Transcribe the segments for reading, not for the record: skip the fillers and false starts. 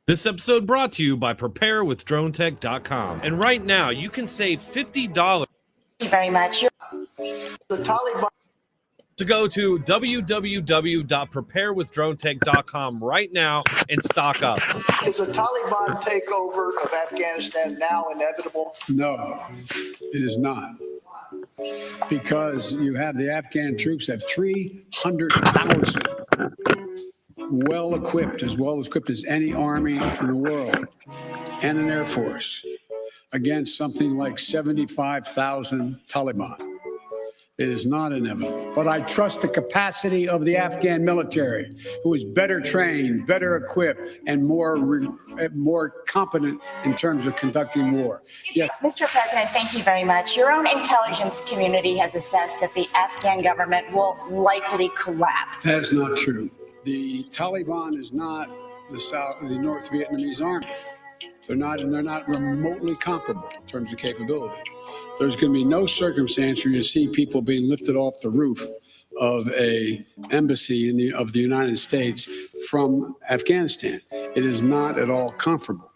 This episode brought to you by preparewithdronetech.com. And right now, you can save $50. Thank you very much. The Taliban. To go to www.preparewithdronetech.com right now and stock up. Is a Taliban takeover of Afghanistan now inevitable? No, it is not. Because you have the Afghan troops have 300,000 well-equipped, as well-equipped as any army in the world, and an air force against something like 75,000 Taliban. It is not inevitable. But I trust the capacity of the Afghan military, who is better trained, better equipped, and more competent in terms of conducting war. Yes. Mr. President, thank you very much. Your own intelligence community has assessed that the Afghan government will likely collapse. That is not true. The Taliban is not the North Vietnamese army. They're not remotely comparable in terms of capability. There's going to be no circumstance where you see people being lifted off the roof of a embassy of the United States from Afghanistan. It is not at all comparable.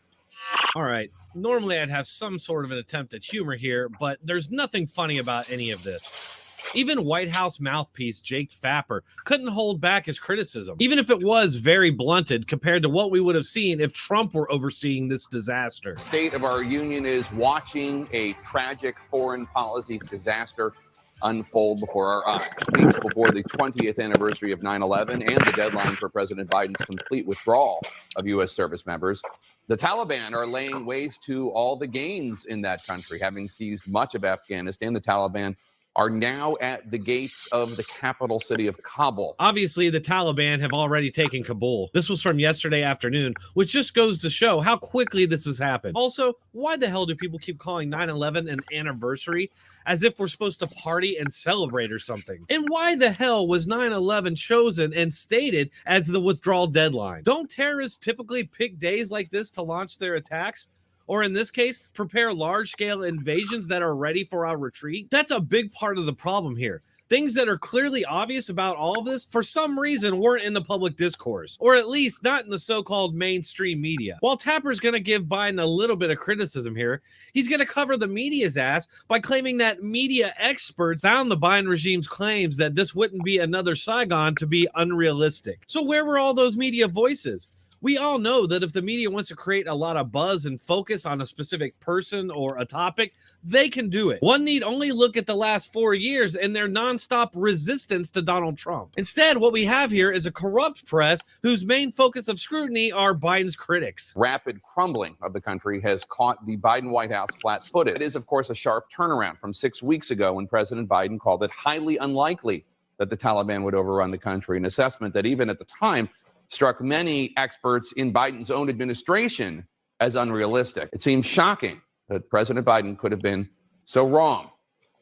All right. Normally I'd have some sort of an attempt at humor here, but there's nothing funny about any of this. Even White House mouthpiece Jake Fapper couldn't hold back his criticism, even if it was very blunted compared to what we would have seen if Trump were overseeing this disaster. The state of our union is watching a tragic foreign policy disaster unfold before our eyes. Weeks before the 20th anniversary of 9/11 and the deadline for President Biden's complete withdrawal of U.S. service members, the Taliban are laying waste to all the gains in that country. Having seized much of Afghanistan, the Taliban are now at the gates of the capital city of Kabul. Obviously, the Taliban have already taken Kabul. This was from yesterday afternoon, which just goes to show how quickly this has happened. Also, why the hell do people keep calling 9/11 an anniversary as if we're supposed to party and celebrate or something? And why the hell was 9/11 chosen and stated as the withdrawal deadline? Don't terrorists typically pick days like this to launch their attacks? Or in this case, prepare large-scale invasions that are ready for our retreat? That's a big part of the problem here. Things that are clearly obvious about all of this, for some reason, weren't in the public discourse, or at least not in the so-called mainstream media. While Tapper's going to give Biden a little bit of criticism here, he's going to cover the media's ass by claiming that media experts found the Biden regime's claims that this wouldn't be another Saigon to be unrealistic. So where were all those media voices? We all know that if the media wants to create a lot of buzz and focus on a specific person or a topic, they can do it. One need only look at the last 4 years and their nonstop resistance to Donald Trump. Instead, what we have here is a corrupt press whose main focus of scrutiny are Biden's critics. Rapid crumbling of the country has caught the Biden White House flat-footed. It is, of course, a sharp turnaround from 6 weeks ago when President Biden called it highly unlikely that the Taliban would overrun the country, an assessment that even at the time struck many experts in Biden's own administration as unrealistic. It seems shocking that President Biden could have been so wrong.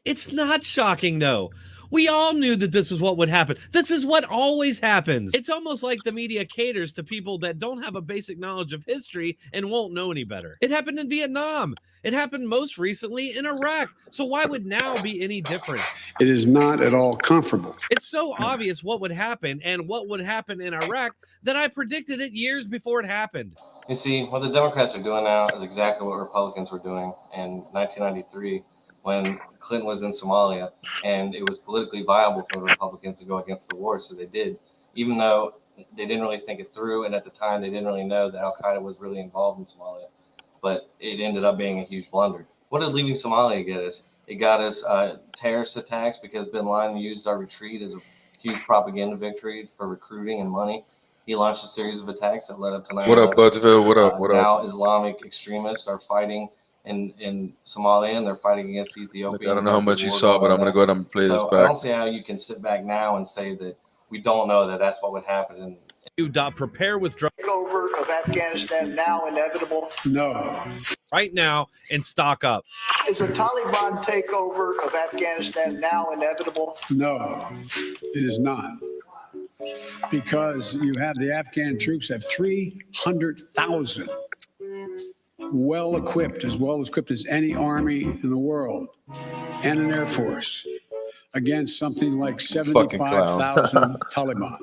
It's not shocking, though. We all knew that this is what would happen. This is what always happens. It's almost like the media caters to people that don't have a basic knowledge of history and won't know any better. It happened in Vietnam. It happened most recently in Iraq. So why would now be any different? It is not at all comparable. It's so obvious what would happen and what would happen in Iraq that I predicted it years before it happened. You see, what the Democrats are doing now is exactly what Republicans were doing in 1993 when Clinton was in Somalia, and it was politically viable for the Republicans to go against the war, so they did, even though they didn't really think it through, and at the time they didn't really know that Al-Qaeda was really involved in Somalia, but it ended up being a huge blunder. What did leaving Somalia get us? It got us terrorist attacks because bin Laden used our retreat as a huge propaganda victory for recruiting and money. He launched a series of attacks that led up to 9/11. What up, Budsville? What up? What up? Now Islamic extremists are fighting in Somalia, and they're fighting against Ethiopia. Look, I don't know how much you saw, but I'm going to go ahead and play this I back. don't see how you can sit back now and say that we don't know that that's what would happen. And Prepare with drugs Takeover of Afghanistan now inevitable? No. right now and stock up. Is a Taliban takeover of Afghanistan now inevitable? No, it is not. Because you have the Afghan troops have 300,000 well-equipped as any army in the world, and an air force against something like 75,000 Taliban.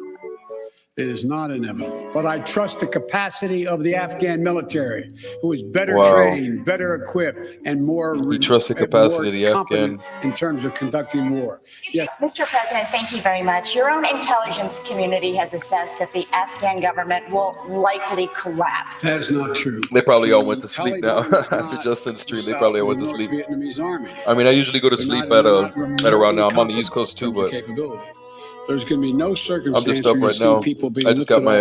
It is not inevitable. But I trust the capacity of the Afghan military, who is better trained, better equipped, and more. You trust the capacity of the Afghan in terms of conducting war. Yes. Mr. President, thank you very much. Your own intelligence community has assessed that the Afghan government will likely collapse. That is not true. They probably all went to sleep now. After Justin's stream, they probably all went to sleep. Vietnamese army. I mean, I usually go to sleep at around now. I'm on the East Coast too, but there's going to be no circumstance I'm just up right now. I just got my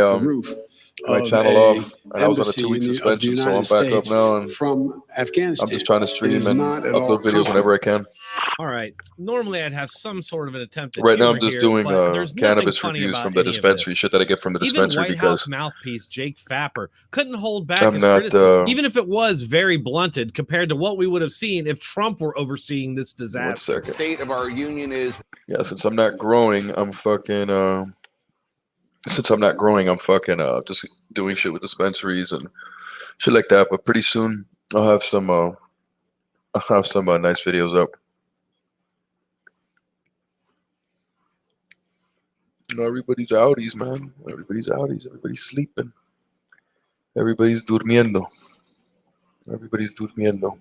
channel off, and I was on a 2-week suspension, so I'm back up now, and from Afghanistan. I'm just trying to stream and upload videos whenever I can. All right. Normally, I'd have some sort of an attempt at Right now, humor I'm just here, doing but there's nothing cannabis funny reviews about from the any of dispensary, this. shit that I get from the Even dispensary White House because mouthpiece Jake Fapper couldn't hold back I'm his not. criticism, even if it was very blunted compared to what we would have seen if Trump were overseeing this 1 disaster. second. State of our union is Yeah, since I'm not growing, I'm fucking. Since I'm not growing, I'm fucking just doing shit with dispensaries and shit like that. But pretty soon, I'll have some. Nice videos up. You know, everybody's outies, man. Everybody's outies. Everybody's sleeping. Everybody's durmiendo. Everybody's durmiendo.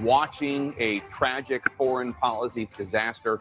watching a tragic foreign policy disaster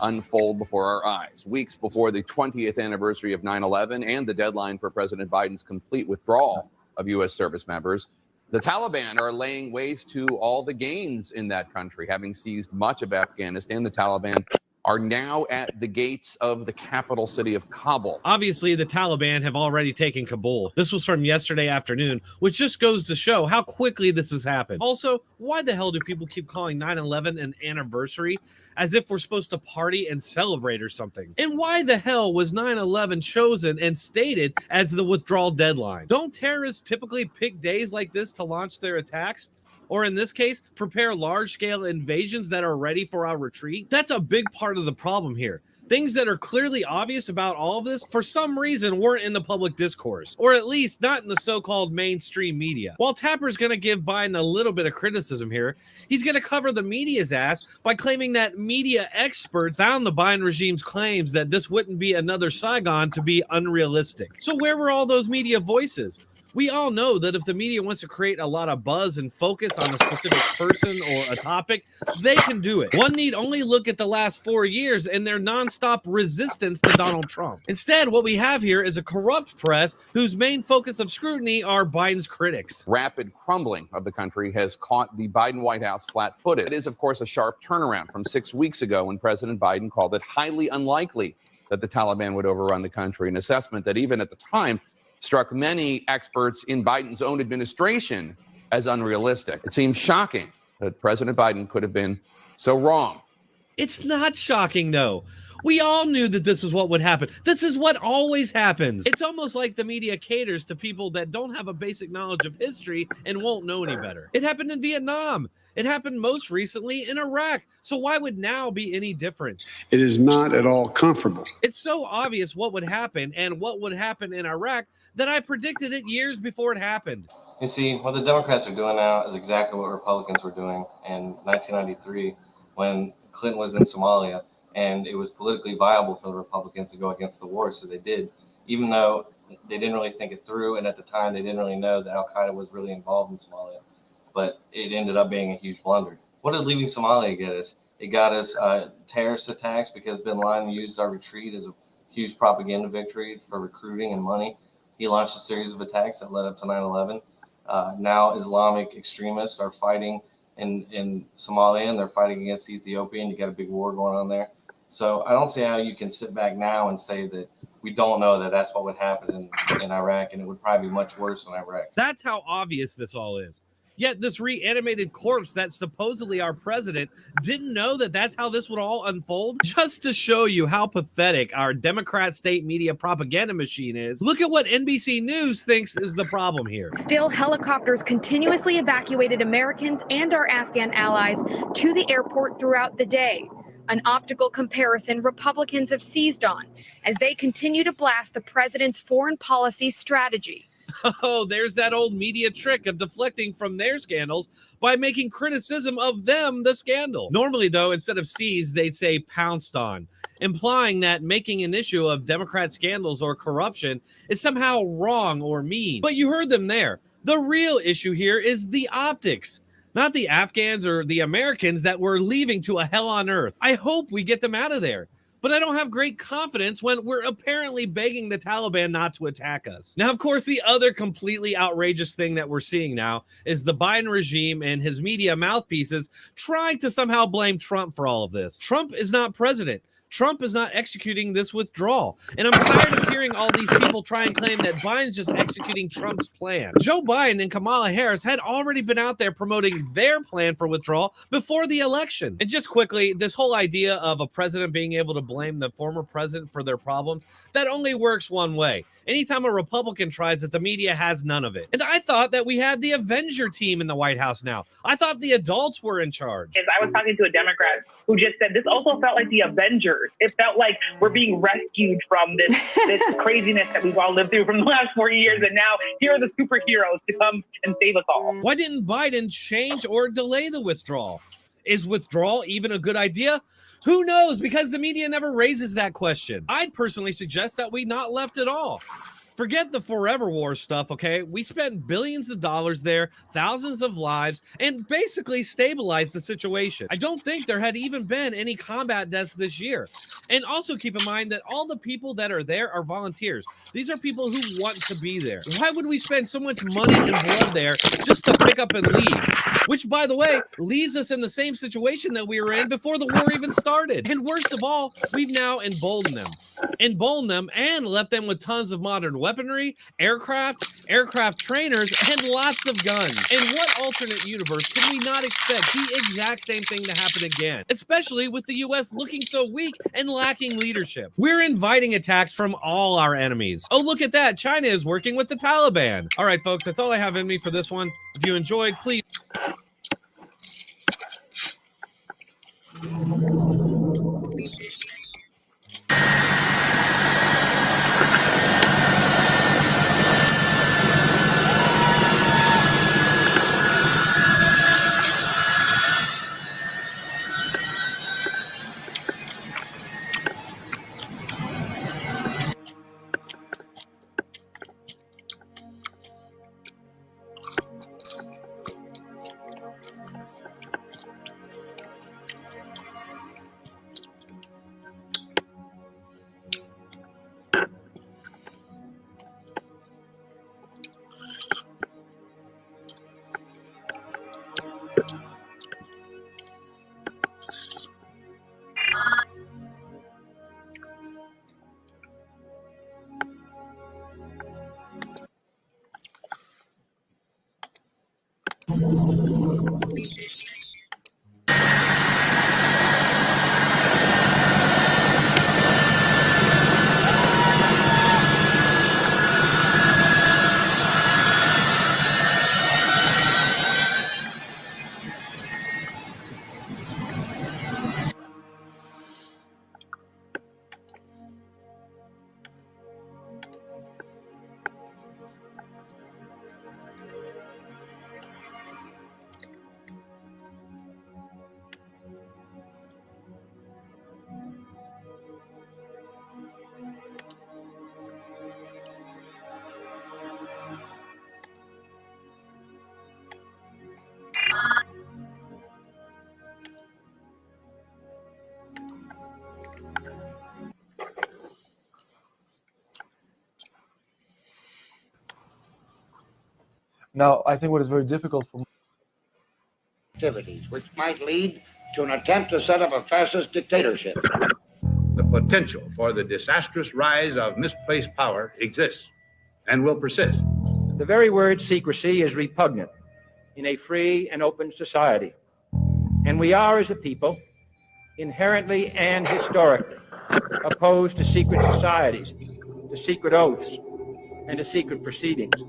unfold before our eyes. Weeks before the 20th anniversary of 9/11 and the deadline for President Biden's complete withdrawal of U.S. service members, the Taliban are laying waste to all the gains in that country. Having seized much of Afghanistan, the Taliban are now at the gates of the capital city of Kabul. Obviously, the Taliban have already taken Kabul. This was from yesterday afternoon, which just goes to show how quickly this has happened. Also, why the hell do people keep calling 9/11 an anniversary as if we're supposed to party and celebrate or something? And why the hell was 9/11 chosen and stated as the withdrawal deadline? Don't terrorists typically pick days like this to launch their attacks? Or in this case, prepare large-scale invasions that are ready for our retreat? That's a big part of the problem here. Things that are clearly obvious about all of this, for some reason, weren't in the public discourse, or at least not in the so-called mainstream media. While Tapper's going to give Biden a little bit of criticism here, he's going to cover the media's ass by claiming that media experts found the Biden regime's claims that this wouldn't be another Saigon to be unrealistic. So where were all those media voices? We all know that if the media wants to create a lot of buzz and focus on a specific person or a topic, they can do it. One need only look at the last 4 years and their nonstop resistance to Donald Trump. Instead, what we have here is a corrupt press whose main focus of scrutiny are Biden's critics. Rapid crumbling of the country has caught the Biden White House flat-footed. It is, of course, a sharp turnaround from 6 weeks ago when President Biden called it highly unlikely that the Taliban would overrun the country, an assessment that even at the time struck many experts in Biden's own administration as unrealistic. It seems shocking that President Biden could have been so wrong. It's not shocking, though. We all knew that this is what would happen. This is what always happens. It's almost like the media caters to people that don't have a basic knowledge of history and won't know any better. It happened in Vietnam. It happened most recently in Iraq. So why would now be any different? It is not at all comfortable. It's so obvious what would happen and what would happen in Iraq that I predicted it years before it happened. You see, what the Democrats are doing now is exactly what Republicans were doing in 1993 when Clinton was in Somalia, and it was politically viable for the Republicans to go against the war, so they did, even though they didn't really think it through, and at the time they didn't really know that Al-Qaeda was really involved in Somalia, but it ended up being a huge blunder. What did leaving Somalia get us? It got us terrorist attacks because bin Laden used our retreat as a huge propaganda victory for recruiting and money. He launched a series of attacks that led up to 9/11. Now Islamic extremists are fighting in Somalia, and they're fighting against Ethiopia, and you got a big war going on there. So I don't see how you can sit back now and say that we don't know that that's what would happen in Iraq, and it would probably be much worse in Iraq. That's how obvious this all is. Yet this reanimated corpse that's supposedly our president didn't know that that's how this would all unfold. Just to show you how pathetic our Democrat state media propaganda machine is, look at what NBC News thinks is the problem here. Still, helicopters continuously evacuated Americans and our Afghan allies to the airport throughout the day. An optical comparison Republicans have seized on as they continue to blast the president's foreign policy strategy. Oh, there's that old media trick of deflecting from their scandals by making criticism of them the scandal. Normally, though, instead of seized, they'd say pounced on, implying that making an issue of Democrat scandals or corruption is somehow wrong or mean. But you heard them there. The real issue here is the optics. Not the Afghans or the Americans that we're leaving to a hell on earth. I hope we get them out of there. But I don't have great confidence when we're apparently begging the Taliban not to attack us. Now, of course, the other completely outrageous thing that we're seeing now is the Biden regime and his media mouthpieces trying to somehow blame Trump for all of this. Trump is not president. Trump is not executing this withdrawal. And I'm tired of hearing all these people try and claim that Biden's just executing Trump's plan. Joe Biden and Kamala Harris had already been out there promoting their plan for withdrawal before the election. And just quickly, this whole idea of a president being able to blame the former president for their problems, that only works one way. Anytime a Republican tries it, the media has none of it. And I thought that we had the Avenger team in the White House now. I thought the adults were in charge. I was talking to a Democrat who just said this also felt like the Avengers. It felt like we're being rescued from this craziness that we've all lived through from the last 4 years. And now here are the superheroes to come and save us all. Why didn't Biden change or delay the withdrawal? Is withdrawal even a good idea? Who knows? Because the media never raises that question. I'd personally suggest that we not left at all. Forget the forever war stuff, okay? We spent billions of dollars there, thousands of lives, and basically stabilized the situation. I don't think there had even been any combat deaths this year. And also keep in mind that all the people that are there are volunteers. These are people who want to be there. Why would we spend so much money and blood there just to pick up and leave? Which, by the way, leaves us in the same situation that we were in before the war even started. And worst of all, we've now emboldened them and left them with tons of modern weaponry, aircraft trainers, and lots of guns. In what alternate universe can we not expect the exact same thing to happen again? Especially with the U.S. looking so weak and lacking leadership. We're inviting attacks from all our enemies. Oh, look at that. China is working with the Taliban. All right, folks, that's all I have in me for this one. If you enjoyed, please. Now, I think what is very difficult for activities, which might lead to an attempt to set up a fascist dictatorship. The potential for the disastrous rise of misplaced power exists and will persist. The very word secrecy is repugnant in a free and open society. And we are, as a people, inherently and historically opposed to secret societies, to secret oaths, and to secret proceedings.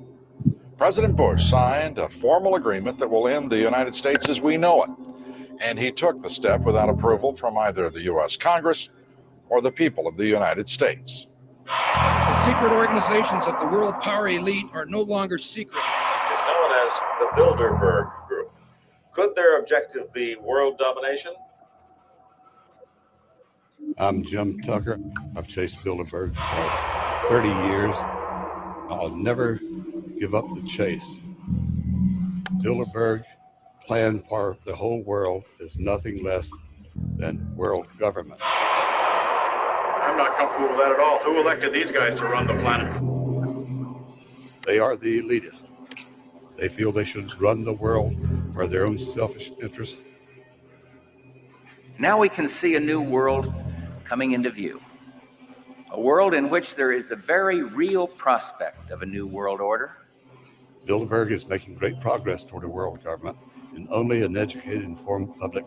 President Bush signed a formal agreement that will end the United States as we know it, and he took the step without approval from either the U.S. Congress or the people of the United States. The secret organizations of the world power elite are no longer secret. It's known as the Bilderberg Group. Could their objective be world domination? I'm Jim Tucker. I've chased Bilderberg for 30 years. I'll never give up the chase. Bilderberg plan for the whole world is nothing less than world government. I'm not comfortable with that at all. Who elected these guys to run the planet? They are the elitists. They feel they should run the world for their own selfish interests. Now we can see a new world coming into view. A world in which there is the very real prospect of a new world order. Bilderberg is making great progress toward a world government, and only an educated, informed public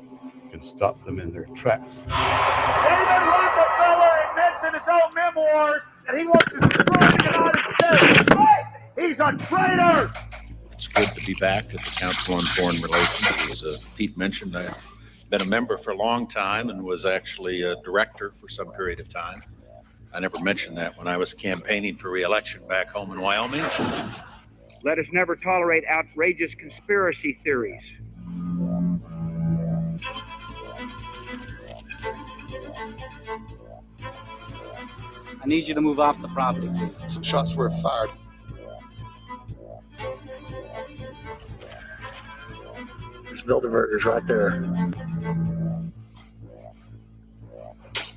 can stop them in their tracks. David Rockefeller admits in his own memoirs that he wants to destroy the United States. Right? He's a traitor! It's good to be back at the Council on Foreign Relations. As Pete mentioned, I've been a member for a long time and was actually a director for some period of time. I never mentioned that when I was campaigning for re-election back home in Wyoming. Let us never tolerate outrageous conspiracy theories. I need you to move off the property, please. Some shots were fired. There's Bilderbergers right there.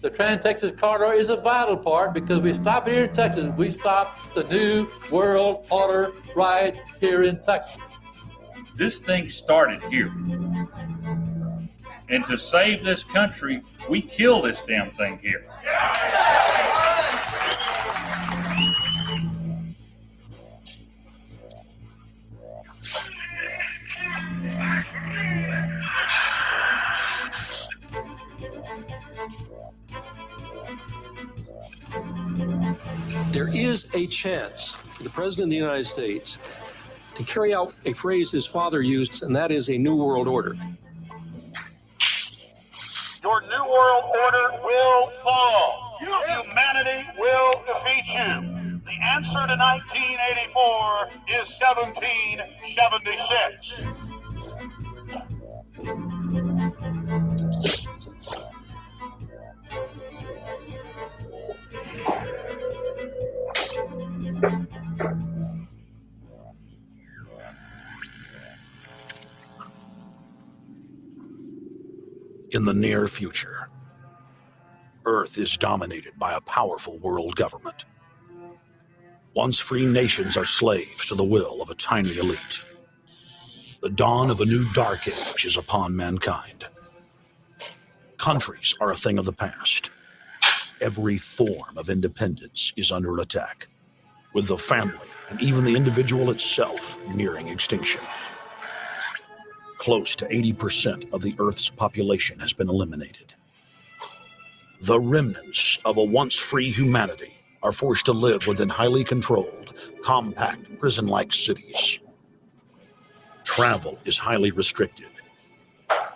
The Trans-Texas Corridor is a vital part because we stop here in Texas. We stop the New World Order right here in Texas. This thing started here. And to save this country, we kill this damn thing here. There is a chance for the President of the United States to carry out a phrase his father used, and that is a new world order. Your new world order will fall. Humanity will defeat you. The answer to 1984 is 1776. In the near future, Earth is dominated by a powerful world government. Once free nations are slaves to the will of a tiny elite. The dawn of a new dark age is upon mankind. Countries are a thing of the past. Every form of independence is under attack, with the family and even the individual itself nearing extinction. Close to 80% of the Earth's population has been eliminated. The remnants of a once free humanity are forced to live within highly controlled, compact, prison-like cities. Travel is highly restricted.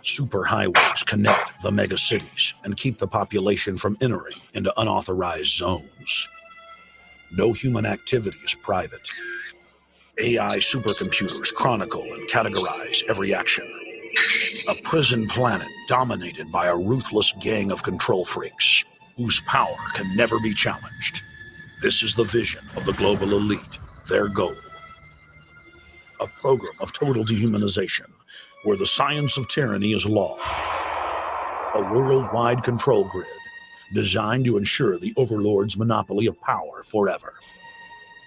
Superhighways connect the megacities and keep the population from entering into unauthorized zones. No human activity is private. AI supercomputers chronicle and categorize every action. A prison planet dominated by a ruthless gang of control freaks whose power can never be challenged. This is the vision of the global elite, their goal. A program of total dehumanization where the science of tyranny is law. A worldwide control grid designed to ensure the overlord's monopoly of power forever.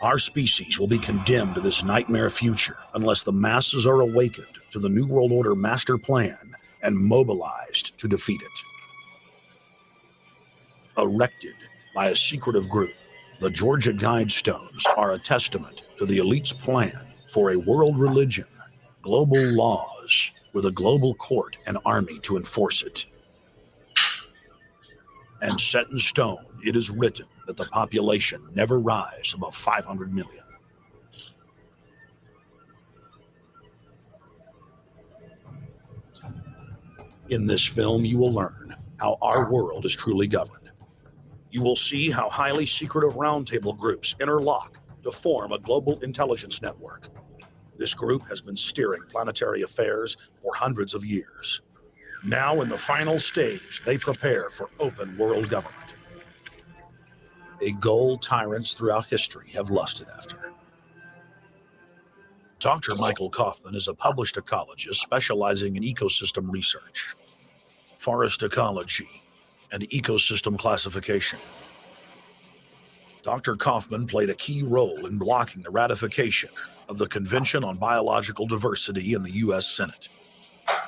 Our species will be condemned to this nightmare future unless the masses are awakened to the New World Order master plan and mobilized to defeat it. Erected by a secretive group, the Georgia Guidestones are a testament to the elite's plan for a world religion, global laws, with a global court and army to enforce it. And set in stone, it is written that the population never rise above 500 million. In this film, you will learn how our world is truly governed. You will see how highly secretive roundtable groups interlock to form a global intelligence network. This group has been steering planetary affairs for hundreds of years. Now, in the final stage, they prepare for open world government. A goal tyrants throughout history have lusted after. Dr. Michael Kaufman is a published ecologist specializing in ecosystem research, forest ecology, and ecosystem classification. Dr. Kaufman played a key role in blocking the ratification of the Convention on Biological Diversity in the U.S. Senate.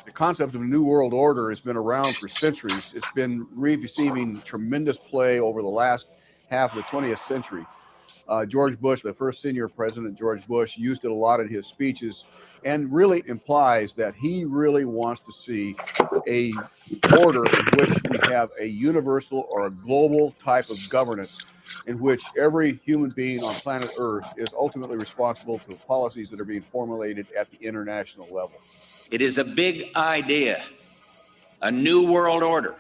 The concept of a new world order has been around for centuries. It's been receiving tremendous play over the last half of the 20th century. George Bush, the first senior president, George Bush, used it a lot in his speeches and really implies that he really wants to see a order in which we have a universal or a global type of governance in which every human being on planet Earth is ultimately responsible to the policies that are being formulated at the international level. It is a big idea, a new world order.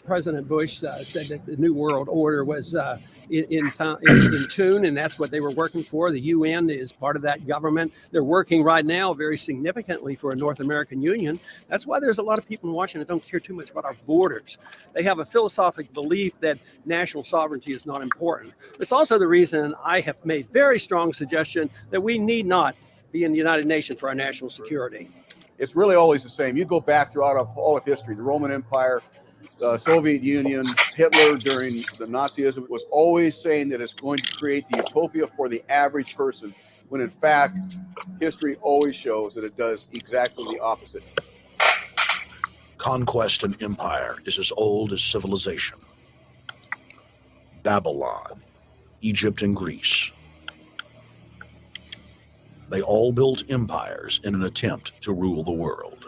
President Bush said that the New World Order was in tune, and that's what they were working for. The UN is part of that government. They're working right now very significantly for a North American Union. That's why there's a lot of people in Washington that don't care too much about our borders. They have a philosophic belief that national sovereignty is not important. It's also the reason I have made very strong suggestion that we need not be in the United Nations for our national security. It's really always the same. You go back throughout all of history, the Roman Empire, Soviet Union, Hitler during the Nazism was always saying that it's going to create the utopia for the average person, when in fact, history always shows that it does exactly the opposite. Conquest and empire is as old as civilization. Babylon, Egypt, and Greece. They all built empires in an attempt to rule the world.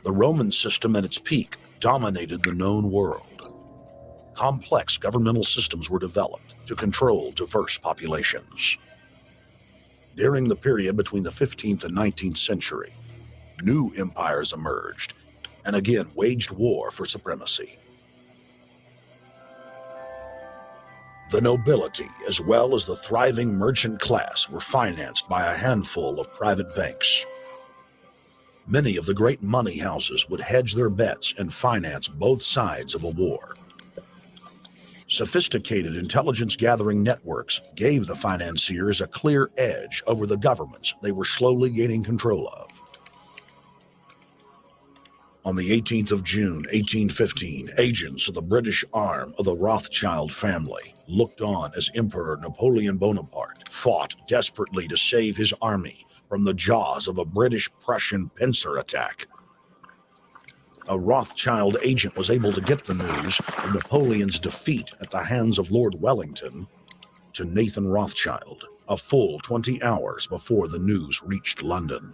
The Roman system at its peak dominated the known world. Complex governmental systems were developed to control diverse populations. During the period between the 15th and 19th century, new empires emerged and again waged war for supremacy. The nobility, as well as the thriving merchant class, were financed by a handful of private banks. Many of the great money houses would hedge their bets and finance both sides of a war. Sophisticated intelligence gathering networks gave the financiers a clear edge over the governments they were slowly gaining control of. On the 18th of June, 1815, agents of the British arm of the Rothschild family looked on as Emperor Napoleon Bonaparte fought desperately to save his army from the jaws of a British-Prussian pincer attack. A Rothschild agent was able to get the news of Napoleon's defeat at the hands of Lord Wellington to Nathan Rothschild, a full 20 hours before the news reached London.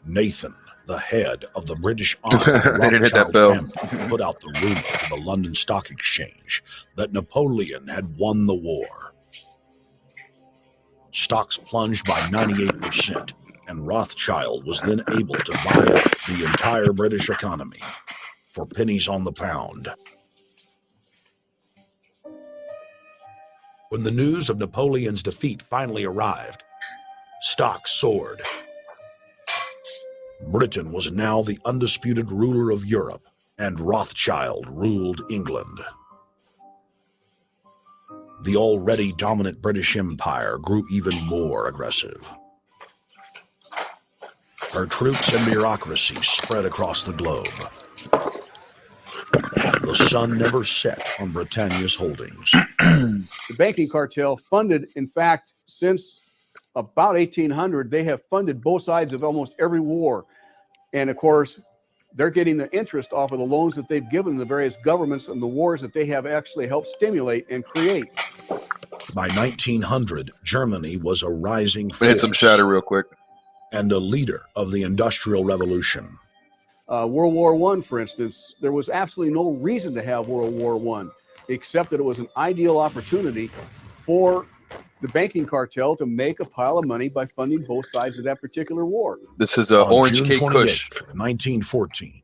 Nathan, the head of the British arm of the They didn't hit that Rothschild bell. family, put out the rumor to the London Stock Exchange that Napoleon had won the war. Stocks plunged by 98%, and Rothschild was then able to buy up the entire British economy for pennies on the pound. When the news of Napoleon's defeat finally arrived, stocks soared. Britain was now the undisputed ruler of Europe, and Rothschild ruled England. The already dominant British Empire grew even more aggressive. Her troops and bureaucracy spread across the globe. The sun never set on Britannia's holdings. The banking cartel funded, in fact, since about 1800, they have funded both sides of almost every war. And of course, they're getting the interest off of the loans that they've given the various governments and the wars that they have actually helped stimulate and create. By 1900, Germany was a rising We hit some Shatter real quick. and a leader of the Industrial Revolution. World War I, for instance, there was absolutely no reason to have World War I, except that it was an ideal opportunity for the banking cartel to make a pile of money by funding both sides of that particular war. This is On Orange June Cake 28th, Kush. 1914,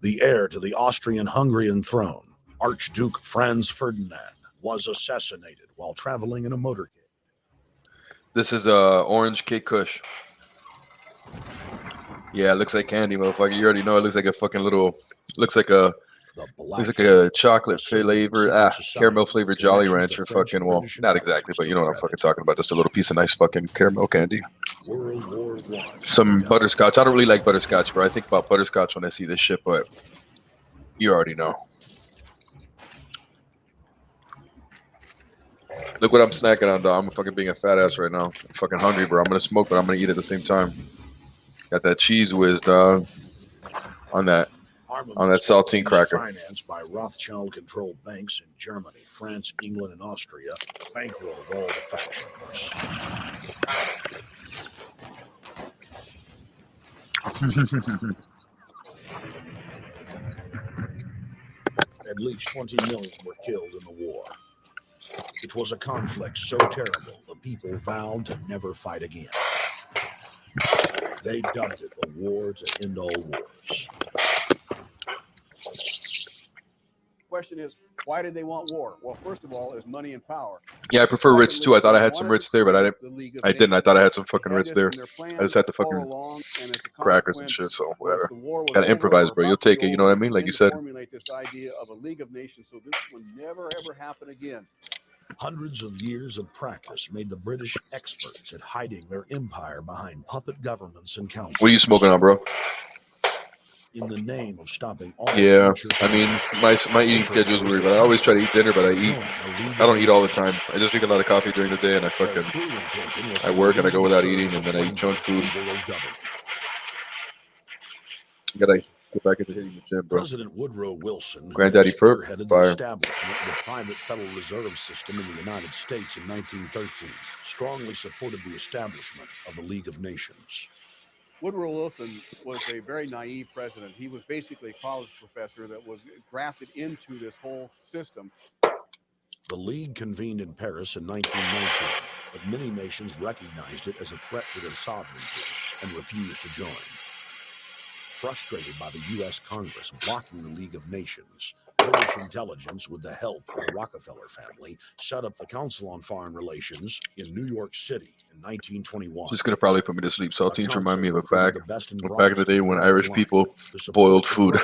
the heir to the Austrian-Hungarian throne, Archduke Franz Ferdinand, was assassinated while traveling in a motorcade. This is Orange Cake Kush. Yeah, it looks like candy, motherfucker. You already know it looks like a fucking little. Looks like a chocolate flavor, caramel flavored Jolly Rancher. Fucking well, not exactly, but you know what I'm fucking talking about. Just a little piece of nice fucking caramel candy. Some butterscotch. I don't really like butterscotch, bro. I think about butterscotch when I see this shit, but you already know. Look what I'm snacking on, dog. I'm fucking being a fat ass right now. I'm fucking hungry, bro. I'm gonna smoke, but I'm gonna eat at the same time. Got that cheese whiz, dog. On that saltine cracker. Financed by Rothschild-controlled banks in Germany, France, England, and Austria, bankrolled all the factions. At least 20 million were killed in the war. It was a conflict so terrible, the people vowed to never fight again. They dubbed it the war to end all wars. Question is, why did they want war? Well, first of all, is money and power. Yeah, I prefer Ritz too. I thought I had some Ritz there, but I didn't. I thought I had some fucking Ritz there. I just had the fucking crackers and shit, so whatever. Gotta improvise, bro. You'll take it, you know what I mean? Like you said. Formulate this idea of a League of Nations so this will never ever happen again. Hundreds of years of practice made the British experts at hiding their empire behind puppet governments and councils. What are you smoking on, bro? In the name of stopping all Yeah, I mean, my eating schedule is weird, but I always try to eat dinner, but I don't eat all the time. I just drink a lot of coffee during the day, and I work and I go without eating, and then I eat junk food. Gotta get back into hitting the gym, bro. President Woodrow Wilson, Granddaddy Perp, headed the fire. establishment of the private Federal Reserve System in the United States in 1913, strongly supported the establishment of the League of Nations. Woodrow Wilson was a very naive president. He was basically a college professor that was grafted into this whole system. The League convened in Paris in 1919, but many nations recognized it as a threat to their sovereignty and refused to join. Frustrated by the U.S. Congress blocking the League of Nations, British intelligence, with the help of the Rockefeller family, set up the Council on Foreign Relations in New York City in 1921. Just gonna probably put me to sleep. Saltines remind me of back in the day when Irish people boiled food.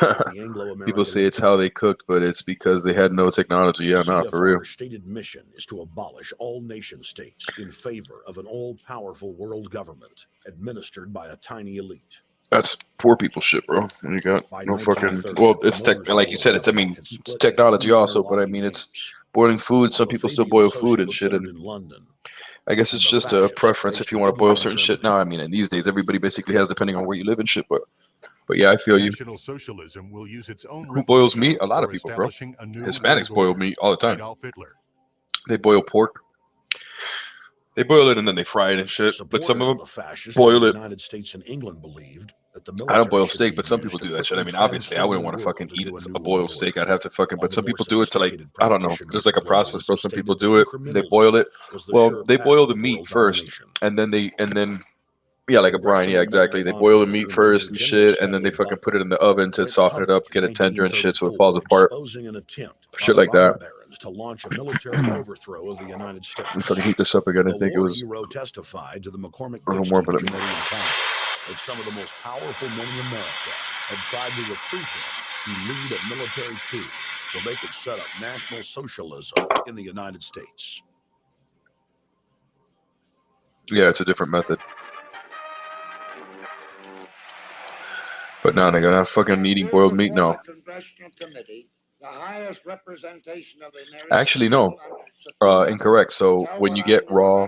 People say it's how they cooked, but it's because they had no technology. Yeah, nah, for real. Our stated mission is to abolish all nation states in favor of an all-powerful world government administered by a tiny elite. That's poor people shit, bro. You got no fucking. Well, it's tech, like you said. It's. I mean, it's technology also, but I mean, it's boiling food. Some people still boil food and shit, and I guess it's just a preference if you want to boil certain shit. Now, I mean, and these days everybody basically has, depending on where you live and shit. But yeah, I feel you. National Socialism will use its own. Who boils meat? A lot of people, bro. Hispanics boil meat all the time. They boil pork. They boil it and then they fry it and shit. But some of them boil it. United States and England believed that the I don't boil steak, but some people do that shit. I mean, obviously, I wouldn't want to fucking eat a boiled steak. I'd have to fucking. But some people do it to like, I don't know. There's like a process, bro. Some people do it. They boil it. Well, they boil the meat first, and then yeah, like a brine. Yeah, exactly. They boil the meat first and shit, and then they fucking put it in the oven to soften it up, get it tender and shit, so it falls apart. Shit like that. To launch a military overthrow of the United States. I'm trying to heat this up again. I think it was testified to the McCormick a little more, but let me. That some of the most powerful men in America had tried to recruit him to lead a military coup so they could set up national socialism in the United States. Yeah, it's a different method. But no, nigga, not fucking eating boiled meat. No. Actually, no. Incorrect. So when you get raw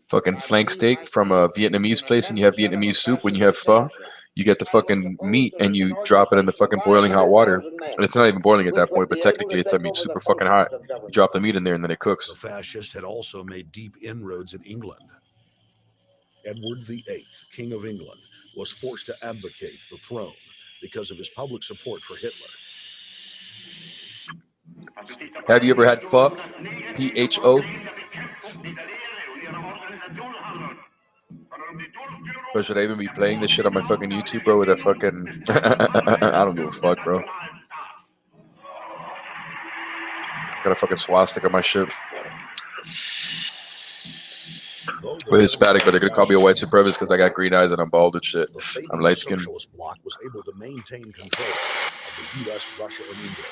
fucking flank steak from a Vietnamese place and you have Vietnamese soup, when you have pho, you get the fucking meat and you drop it in the fucking boiling hot water. And it's not even boiling at that point, but technically it's, I mean, super fucking hot. You drop the meat in there and then it cooks. The fascists had also made deep inroads in England. Edward VIII, King of England, was forced to abdicate the throne because of his public support for Hitler. Have you ever had pho? P-H-O? Bro, should I even be playing this shit on my fucking YouTube, bro, with a fucking... I don't give a fuck, bro. Got a fucking swastika on my shit. We're Hispanic, but they're gonna call me a white supremacist because I got green eyes and I'm bald and shit. I'm light skinned. The socialist bloc was able to maintain control of the U.S., Russia, and England.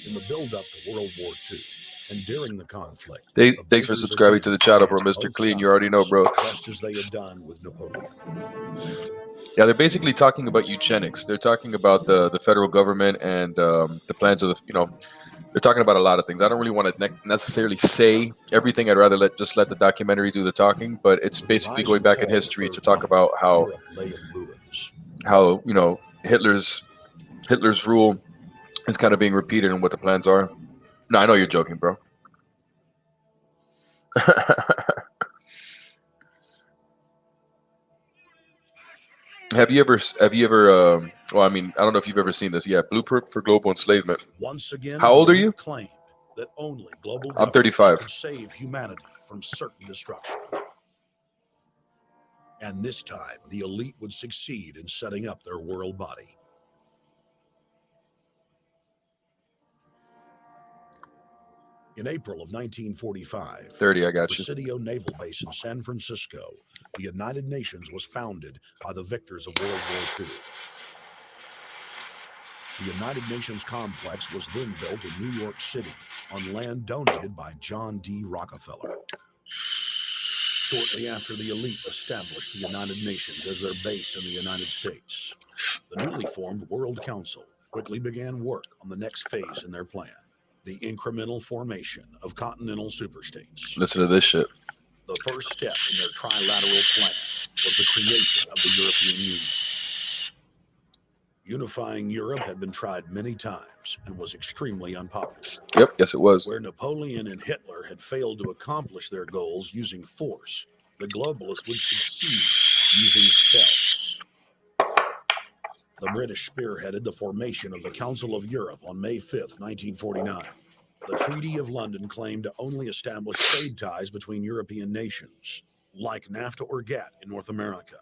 In the build-up to World War II and during the conflict, thanks for subscribing to the channel, bro, Mr. Clean. You already know, bro. Just as they had done with Napoleon. Yeah, they're basically talking about eugenics. They're talking about the federal government and the plans of they're talking about a lot of things. I don't really want to necessarily say everything. I'd rather let the documentary do the talking. But it's basically going back in history to talk about how Hitler's rule is kind of being repeated and what the plans are. No, I know you're joking, bro. Have you ever? Well, I mean, I don't know if you've ever seen this. Yeah, Blueprint for Global Enslavement. Once again, How old the are you? elite claimed that only global I'm governments 35. could save humanity from certain destruction. And this time, the elite would succeed in setting up their world body. In April of 1945, 30, I got at you. Presidio Naval Base in San Francisco, the United Nations was founded by the victors of World War II. The United Nations complex was then built in New York City on land donated by John D. Rockefeller. Shortly after the elite established the United Nations as their base in the United States, the newly formed World Council quickly began work on the next phase in their plan, the incremental formation of continental superstates. Listen to this shit. The first step in their trilateral plan was the creation of the European Union. Unifying Europe had been tried many times and was extremely unpopular. Yep, yes it was. Where Napoleon and Hitler had failed to accomplish their goals using force, the globalists would succeed using stealth. The British spearheaded the formation of the Council of Europe on May 5th, 1949. The Treaty of London claimed to only establish trade ties between European nations, like NAFTA or GATT in North America.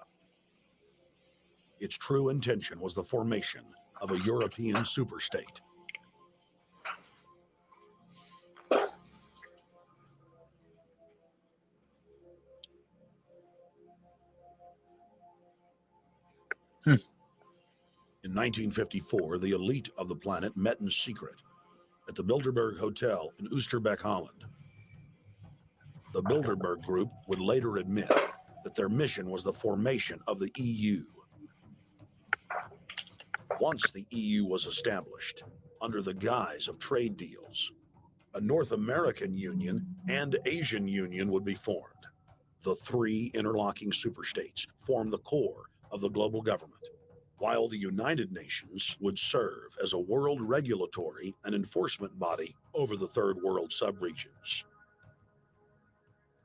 Its true intention was the formation of a European superstate. In 1954, the elite of the planet met in secret at the Bilderberg Hotel in Oosterbeek, Holland. The Bilderberg Group would later admit that their mission was the formation of the EU. Once the EU was established, under the guise of trade deals, a North American Union and Asian Union would be formed. The three interlocking superstates formed the core of the global government, while the United Nations would serve as a world regulatory and enforcement body over the Third World subregions.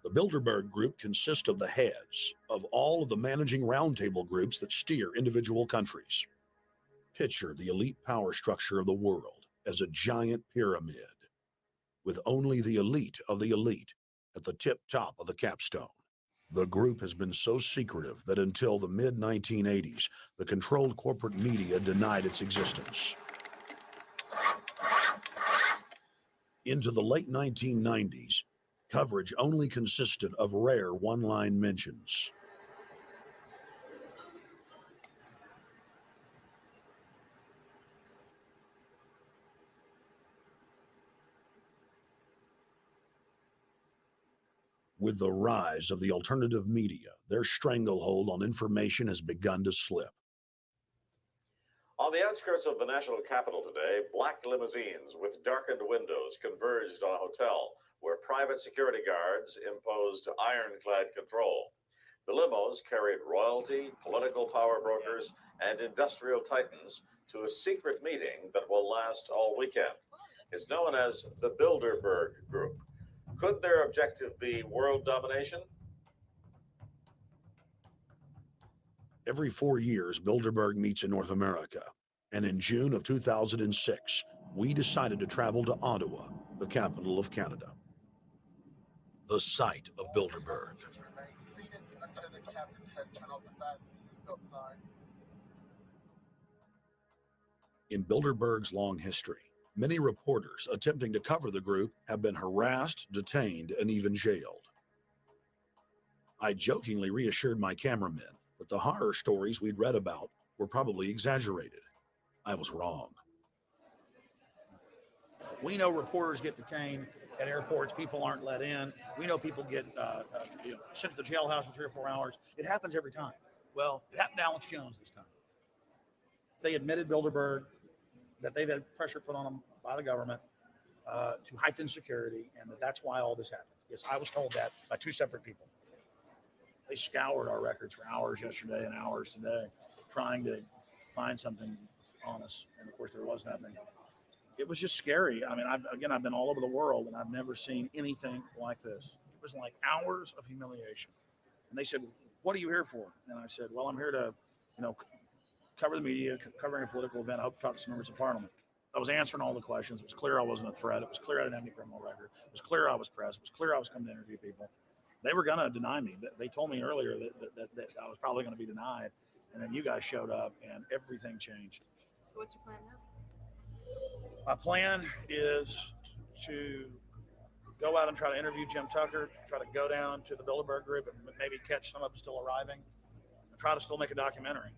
The Bilderberg Group consists of the heads of all of the managing roundtable groups that steer individual countries. Picture the elite power structure of the world as a giant pyramid, with only the elite of the elite at the tip top of the capstone. The group has been so secretive that until the mid-1980s, the controlled corporate media denied its existence. Into the late 1990s, coverage only consisted of rare one-line mentions. With the rise of the alternative media, their stranglehold on information has begun to slip. On the outskirts of the national capital today, black limousines with darkened windows converged on a hotel where private security guards imposed ironclad control. The limos carried royalty, political power brokers, and industrial titans to a secret meeting that will last all weekend. It's known as the Bilderberg Group. Could their objective be world domination? Every 4 years, Bilderberg meets in North America, and in June of 2006, we decided to travel to Ottawa, the capital of Canada. The site of Bilderberg. In Bilderberg's long history, many reporters attempting to cover the group have been harassed, detained, and even jailed. I jokingly reassured my cameramen that the horror stories we'd read about were probably exaggerated. I was wrong. We know reporters get detained at airports. People aren't let in. We know people get sent to the jailhouse for 3 or 4 hours. It happens every time. Well, it happened to Alex Jones this time. They admitted Bilderberg that they've had pressure put on them by the government to heighten security, and that's why all this happened. Yes, I was told that by two separate people. They scoured our records for hours yesterday and hours today, trying to find something on us, and of course there was nothing. It was just scary. I mean, I've been all over the world, and I've never seen anything like this. It was like hours of humiliation. And they said, "What are you here for?" And I said, "Well, I'm here to, cover the media, covering a political event. I hope to talk to some members of parliament." I was answering all the questions. It was clear I wasn't a threat. It was clear I didn't have any criminal record. It was clear I was pressed. It was clear I was coming to interview people. They were going to deny me. They told me earlier that I was probably going to be denied. And then you guys showed up and everything changed. So what's your plan now? My plan is to go out and try to interview Jim Tucker, try to go down to the Bilderberg group and maybe catch some of them still arriving, and try to still make a documentary.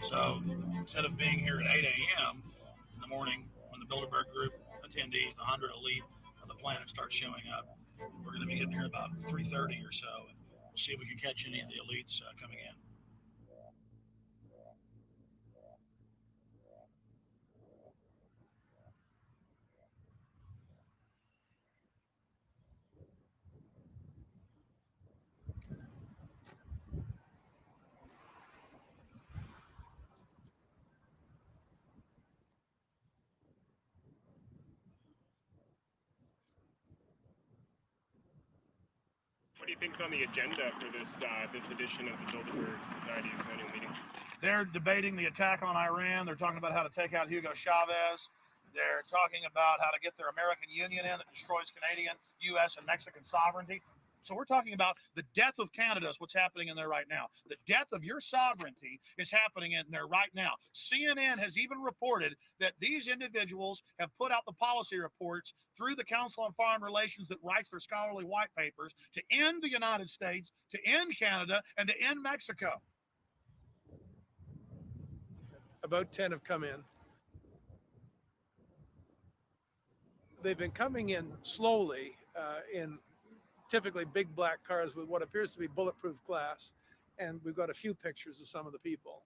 So instead of being here at 8 a.m. in the morning when the Bilderberg group attendees, the 100 elite of the planet, start showing up, we're going to be getting here about 3:30 or so, and we'll see if we can catch any of the elites coming in. What do you think is on the agenda for this edition of the Bilderberg Society's annual meeting? They're debating the attack on Iran. They're talking about how to take out Hugo Chavez. They're talking about how to get their American Union in that destroys Canadian, U.S., and Mexican sovereignty. So we're talking about the death of Canada is what's happening in there right now. The death of your sovereignty is happening in there right now. CNN has even reported that these individuals have put out the policy reports through the Council on Foreign Relations that writes their scholarly white papers to end the United States, to end Canada, and to end Mexico. About 10 have come in. They've been coming in slowly in typically big black cars with what appears to be bulletproof glass. And we've got a few pictures of some of the people.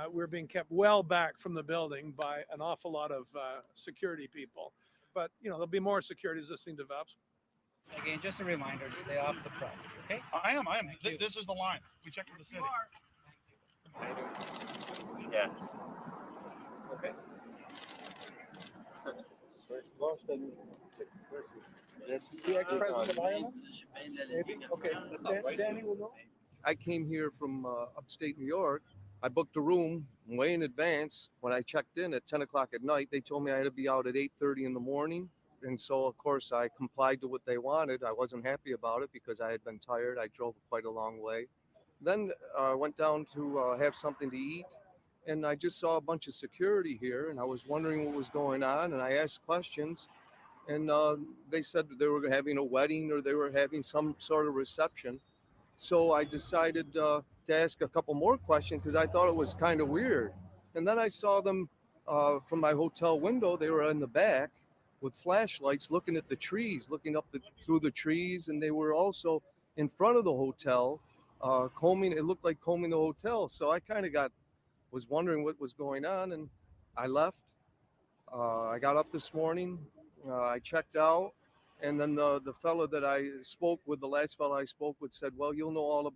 We're being kept well back from the building by an awful lot of security people. But, there'll be more security as this thing develops. Again, just a reminder to stay off the property, okay? I am. This is the line. We checked with the city. Yeah. Okay. The ex-president of Ireland? Maybe? Okay. Danny will know. I came here from upstate New York. I booked a room way in advance. When I checked in at 10 o'clock at night, they told me I had to be out at 8:30 in the morning. And so, of course, I complied to what they wanted. I wasn't happy about it because I had been tired. I drove quite a long way. Then I went down to have something to eat. And I just saw a bunch of security here. And I was wondering what was going on. And I asked questions. And they said they were having a wedding or they were having some sort of reception. So I decided to ask a couple more questions because I thought it was kind of weird. And then I saw them from my hotel window. They were in the back with flashlights looking at the trees, looking up through the trees. And they were also in front of the hotel combing. It looked like combing the hotel. So I kind of was wondering what was going on. And I left. I got up this morning. I checked out. And then the fellow that I spoke with, the last fellow I spoke with, said, "Well, you'll know all about